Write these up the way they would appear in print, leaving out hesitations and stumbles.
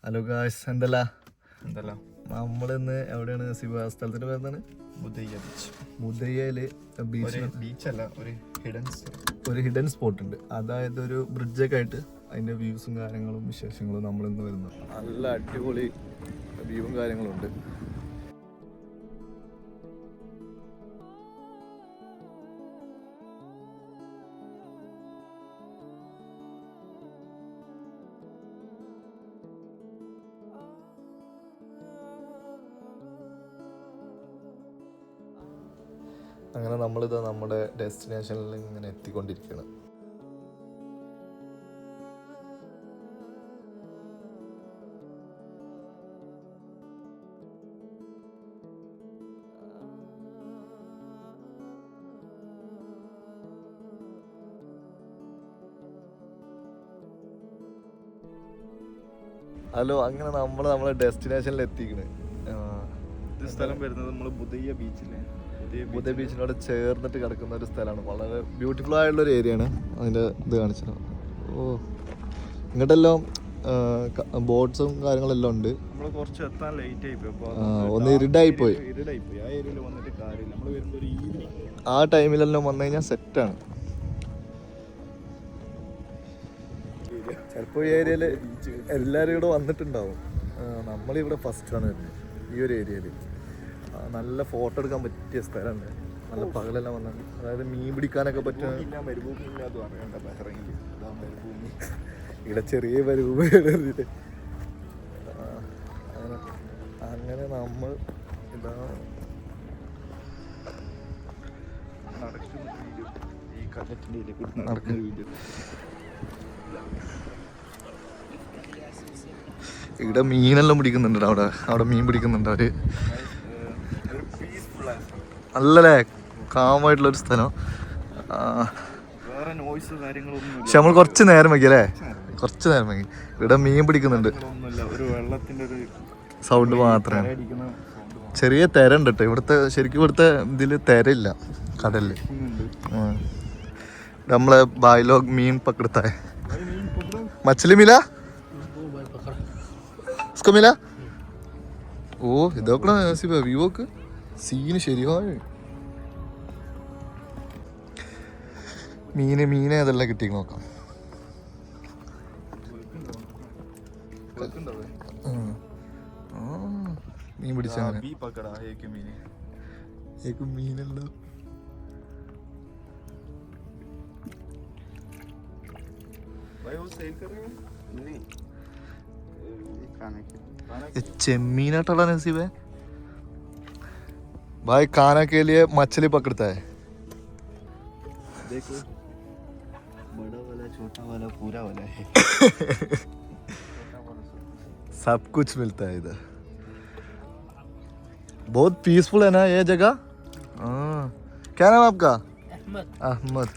Hello guys, എന്തെല്ലാം നമ്മളിന്ന് എവിടെയാണ്? സ്ഥലത്തിന്റെ പേരെന്താണ്? മുദയ്യയില് ഒരു ഹിഡൻ സ്പോട്ട് ഉണ്ട്. അതായത് ഒരു ബ്രിഡ്ജൊക്കെ ആയിട്ട് അതിന്റെ വ്യൂസും കാര്യങ്ങളും വിശേഷങ്ങളും നമ്മളിന്ന് വരുന്നു. നല്ല അടിപൊളി വ്യൂവും കാര്യങ്ങളും ഉണ്ട്. അങ്ങനെ നമ്മളിത് നമ്മുടെ ഡെസ്റ്റിനേഷനിൽ ഇങ്ങനെ എത്തിക്കൊണ്ടിരിക്കുകയാണ്. ഹലോ, അങ്ങനെ നമ്മളെ ഡെസ്റ്റിനേഷനിൽ എത്തിക്കണ്. സ്ഥലം വരുന്നത് നമ്മൾ ബുദയ്യ ബീച്ചിലെ ബുദ ബീച്ചിനോട് ചേർന്നിട്ട് കിടക്കുന്ന ഒരു സ്ഥലമാണ്. വളരെ ബ്യൂട്ടിഫുൾ ആയിട്ടുള്ള ഒരു ഏരിയ ആണ്. അതിന്റെ ഇത് കാണിച്ചത്. ഓ, ഇങ്ങോട്ടെല്ലാം ബോട്ട്സും കാര്യങ്ങളെല്ലാം ഉണ്ട്. നമ്മൾ കുറച്ച് എത്താൻ ലേറ്റ് ആയി പോയി. ഒന്ന് ഇരുടായി പോയി. ആ ഏരിയയിൽ വന്നിട്ട് കാര്യമില്ല. നമ്മൾ വരുമ്പോൾ ഒരു ഈവനിങ് ആ ടൈമിലെല്ലാം വന്നു കഴിഞ്ഞാൽ സെറ്റാണ്. ചിലപ്പോൾ ഈ ഏരിയയിൽ എല്ലാവരും ഇവിടെ വന്നിട്ടുണ്ടാവും. നമ്മളിവിടെ ഫസ്റ്റാണ് വരുന്നത് ഈ ഒരു ഏരിയയിൽ. നല്ല ഫോട്ടോ എടുക്കാൻ പറ്റിയ സ്ഥലമുണ്ട്. നല്ല പകലെല്ലാം വന്നാൽ, അതായത് മീൻ പിടിക്കാനൊക്കെ പറ്റും. ഇവിടെ ചെറിയ മരുഭൂമി. അങ്ങനെ നമ്മൾ ഇതാ നടക്കുന്ന വീഡിയോ. ഇവിടെ മീനെല്ലാം പിടിക്കുന്നുണ്ട്. അവിടെ മീൻ പിടിക്കുന്നുണ്ട് അവര്. നല്ലല്ലേ, കാമായിട്ടുള്ളൊരു സ്ഥലം. പക്ഷെ നമ്മൾ കുറച്ച് നേരം വൈകി അല്ലേ, കുറച്ച് നേരം വൈകി. ഇവിടെ മീൻ പിടിക്കുന്നുണ്ട്. സൗണ്ട് മാത്രമേ. ചെറിയ തിര ഉണ്ട് കേട്ടോ ഇവിടുത്തെ. ശരിക്കും ഇവിടുത്തെ ഇതില് തിരയില്ല കടലില്. നമ്മളെ ബായിലോ മീൻ പക്കടത്ത മछली मिला इसको मिला. ഓ, ഇതൊക്കെ വ്യൂക്ക് സീന് ശരിയാണ്. മീനെ അതെല്ലാം കിട്ടി നോക്കാം. മീൻ പിടിച്ച മീനല്ലോ. ചെമ്മീനായിട്ടുള്ള नसीब है भाई. खाना के लिए मछली पकड़ता है. देखो, बड़ा वाला, छोटा वाला, पूरा वाला है. सब कुछ मिलता है इधर. बहुत पीसफुल है ना ये जगह. हाँ, क्या नाम आपका? अहमद.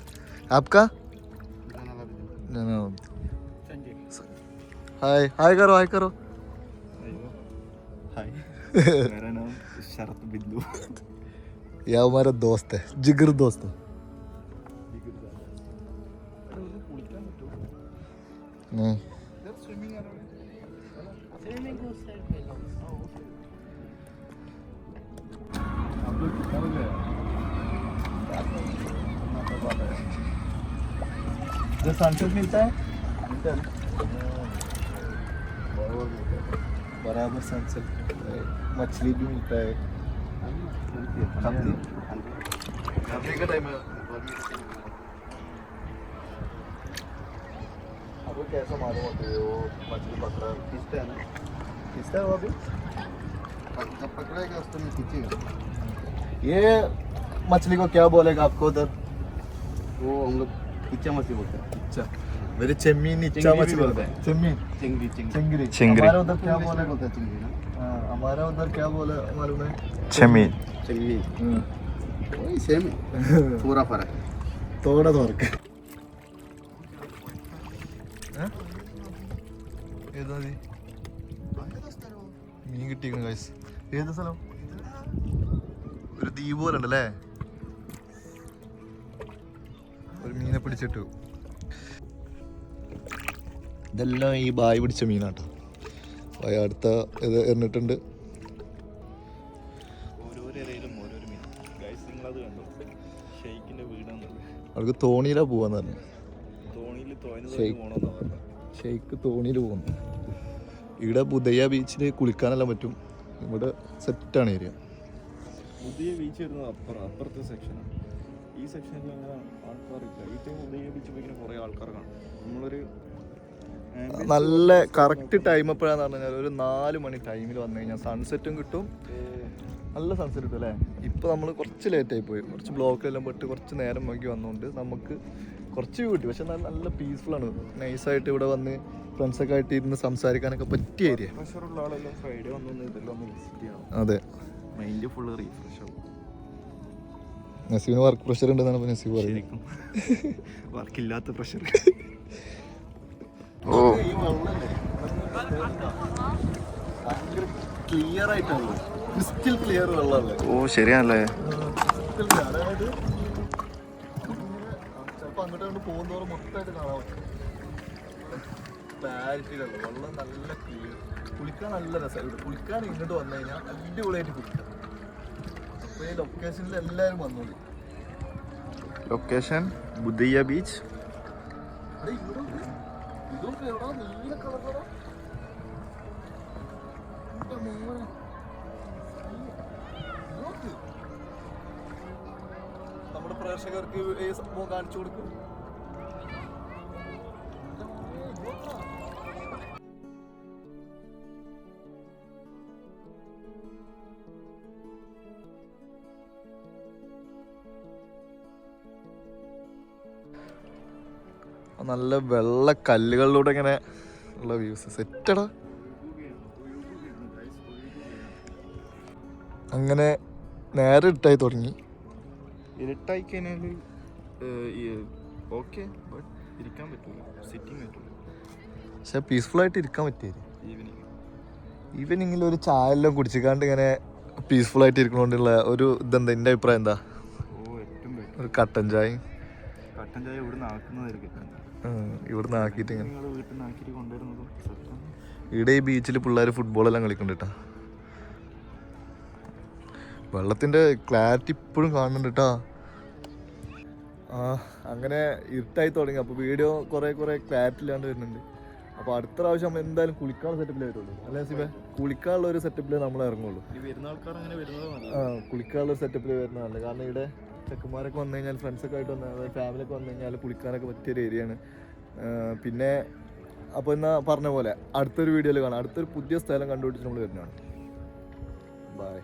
आपका? हाय हाय करो, हाय करो. हाय. मेरा नाम शरत बिंदु. यह हमारा दोस्त है, जिगर दोस्त है. नहीं जो सनसेट मिलता है बराबर सनसेट. मछली भी मिलता है. खाने का टाइम है. आपको कैसा मालूम होता है वो मछली पकड़ा किसका है ना? किसका है वो अभी? जब पकड़ेगा उस टाइम खींचेगा. ये मछली को क्या बोलेगा आपको उधर? वो हम लोग इच्चा मछली बोलते हैं. अच्छा, मेरे चेम्मीन इच्चा मछली बोलते हैं. चेम्मीन चिंगरी. हमारे उधर क्या बोलेगा? चिंगरी ना. हमारा उधर क्या बोले मालूम है? चेम्मीन. वही सेम है, पूरा फर्क है. थोड़ा फर्क है. മീൻ കിട്ടിയിരിക്കുന്നു ഗൈസ്. ഏത് സ്ഥലം? ഒരു ദ്വീപ് പോലെ ഉണ്ടല്ലേ. ഒരു മീനെ പിടിച്ചിട്ടു. ഇതെല്ലാം ഈ ബായ് പിടിച്ച മീനാട്ടോ. അടുത്ത ഇത് എറിഞ്ഞിട്ടുണ്ട്. അവർക്ക് തോണിയിലാ പോവാന്ന് പറഞ്ഞു. ഷെയ്ക്ക് തോണിയിൽ പോകുന്നു. ഇവിടെ ബുദയ്യ ബീച്ചിൽ കുളിക്കാനെല്ലാം പറ്റും. ഇവിടെ സെറ്റാണ് ഏരിയ. പുതിയ ബീച്ച് വരുന്നത് അപ്പുറത്തെ സെക്ഷനാണ്. ഈ സെക്ഷനിൽ അങ്ങനെ ആൾക്കാരില്ല. ഈ ടൈം പുതിയ ബീച്ച് പോയി കുറേ ആൾക്കാർ കാണും. നമ്മളൊരു നല്ല കറക്റ്റ് ടൈം എപ്പോഴാന്ന് പറഞ്ഞു കഴിഞ്ഞാൽ ഒരു 4 മണി ടൈമിൽ വന്നു കഴിഞ്ഞാൽ സൺസെറ്റും കിട്ടും. നല്ല സൺസെറ്റ് കിട്ടും അല്ലേ. ഇപ്പോൾ നമ്മൾ കുറച്ച് ലേറ്റായി പോയി, കുറച്ച് ബ്ലോക്കിലെല്ലാം പെട്ട് കുറച്ച് നേരം നോക്കി വന്നുകൊണ്ട് നമുക്ക് കുറച്ച് വ്യൂ കിട്ടി. പക്ഷെ നല്ല പീസ്ഫുള്ളാണ്. നൈസായിട്ട് ഇവിടെ വന്ന് ഫ്രണ്ട്സൊക്കെ ആയിട്ട് ഇരുന്ന് സംസാരിക്കാനൊക്കെ പറ്റിയ ഏരിയ. പ്രഷറുള്ള ആളെല്ലാം ഫ്രൈഡേ വന്നൊന്ന് ഇതെല്ലാം ഒന്ന് വിസിറ്റ് ചെയ്യണം. അതെ, മൈൻഡ് ഫുള്ള് റീഫ്രഷ് ആവും. നസീബിന് വർക്ക് പ്രഷർ ഉണ്ടെന്നാണ് ഇപ്പോൾ നസീബ് പറയുന്നത്. വർക്കില്ലാത്ത പ്രഷർ. ക്ലിയർ ആയിട്ടാണ്, ക്രിസ്റ്റൽ ക്ലിയർ വെള്ളമല്ലേ. ഓ ശരിയാണല്ലേ. അതായത് ചിലപ്പോൾ അങ്ങോട്ട് പോകുന്നവർ മൊത്തമായിട്ട് കാണാൻ പറ്റും. ക്ലാരിറ്റിയിലല്ല വെള്ളം, നല്ല ക്ലിയർ. കുളിക്കാൻ നല്ല രസമാണ്. കുളിക്കാൻ ഇങ്ങോട്ട് വന്നു കഴിഞ്ഞാൽ അടിപൊളിയായിട്ട് കുളിക്കാം. അപ്പോൾ ഈ ലൊക്കേഷനിൽ എല്ലാവരും വന്നോളി. Location Budaiya beach. ഇതൊക്കെ എവിടെ നീല കളറാ. നമ്മുടെ പ്രേക്ഷകർക്ക് ഈ സംഭവം കാണിച്ചു കൊടുക്കും. നല്ല വെള്ള കല്ലുകളിലൂടെ ഇങ്ങനെ ഉള്ള വ്യൂസ് സെറ്റടാ. അങ്ങനെ നേരെ ഇട്ടായി തുടങ്ങി. ഇരുട്ടായി കഴിഞ്ഞാൽ ഓക്കെ, ബട്ട് ഇരിക്കാൻ പറ്റില്ല, സിറ്റിംഗ് പറ്റില്ല. പക്ഷെ പീസ്ഫുള്ളായിട്ട് ഇരിക്കാൻ പറ്റിയത് ഈവനിങ്. ഈവനിങ്ങിൽ ഒരു ചായ എല്ലാം കുടിച്ചിക്കാണ്ട് ഇങ്ങനെ പീസ്ഫുള്ളായിട്ട് ഇരിക്കണോണ്ടുള്ള ഒരു ഇതെന്താ എൻ്റെ അഭിപ്രായം എന്താ? ഏറ്റവും ബെറ്റർ ഒരു കട്ടൻ ചായ. കട്ടൻ ചായ ഇവിടുന്ന് ആക്കുന്നതായിരിക്കും. ഇവിടുന്ന് ആക്കിയിട്ട് ഇങ്ങനെ നിങ്ങൾ വീട്ടിൽ നിന്ന് ആക്കിയിട്ട് കൊണ്ടുവരുന്നതും സെറ്റാണ്. ഇവിടെ ഈ ബീച്ചിൽ പിള്ളേർ ഫുട്ബോളെല്ലാം കളിക്കുന്നുണ്ട് കേട്ടോ. വെള്ളത്തിൻ്റെ ക്ലാരിറ്റി ഇപ്പോഴും കാണുന്നുണ്ട് കേട്ടോ. അങ്ങനെ ഇരുട്ടായി തുടങ്ങി. അപ്പോൾ വീഡിയോ കുറേ ക്ലാരിറ്റി ഇല്ലാണ്ട് വരുന്നുണ്ട്. അപ്പോൾ അടുത്ത പ്രാവശ്യം നമ്മൾ എന്തായാലും കുളിക്കാനുള്ള സെറ്റപ്പിലേ വരുള്ളൂ അല്ലേ സിബേ? കുളിക്കാനുള്ള ഒരു സെറ്റപ്പിലേ നമ്മൾ ഇറങ്ങുള്ളൂ. ഈ വരുന്ന ആൾക്കാർ അങ്ങനെ വരുന്നത് കുളിക്കാനുള്ള ഒരു സെറ്റപ്പിൽ വരുന്നതല്ല. കാരണം ഇവിടെ ചെക്കന്മാരൊക്കെ വന്നു കഴിഞ്ഞാൽ, ഫ്രണ്ട്സൊക്കെ ആയിട്ട് വന്ന്, അതായത് ഫാമിലിയൊക്കെ വന്നു കഴിഞ്ഞാൽ കുളിക്കാനൊക്കെ പറ്റിയൊരു ഏരിയയാണ്. പിന്നെ അപ്പോൾ എന്നാൽ പറഞ്ഞ പോലെ അടുത്തൊരു വീഡിയോയിൽ കാണാം. അടുത്തൊരു പുതിയ സ്ഥലം കണ്ടുപിടിച്ച് നമ്മൾ വരുന്നതാണ്. ബൈ.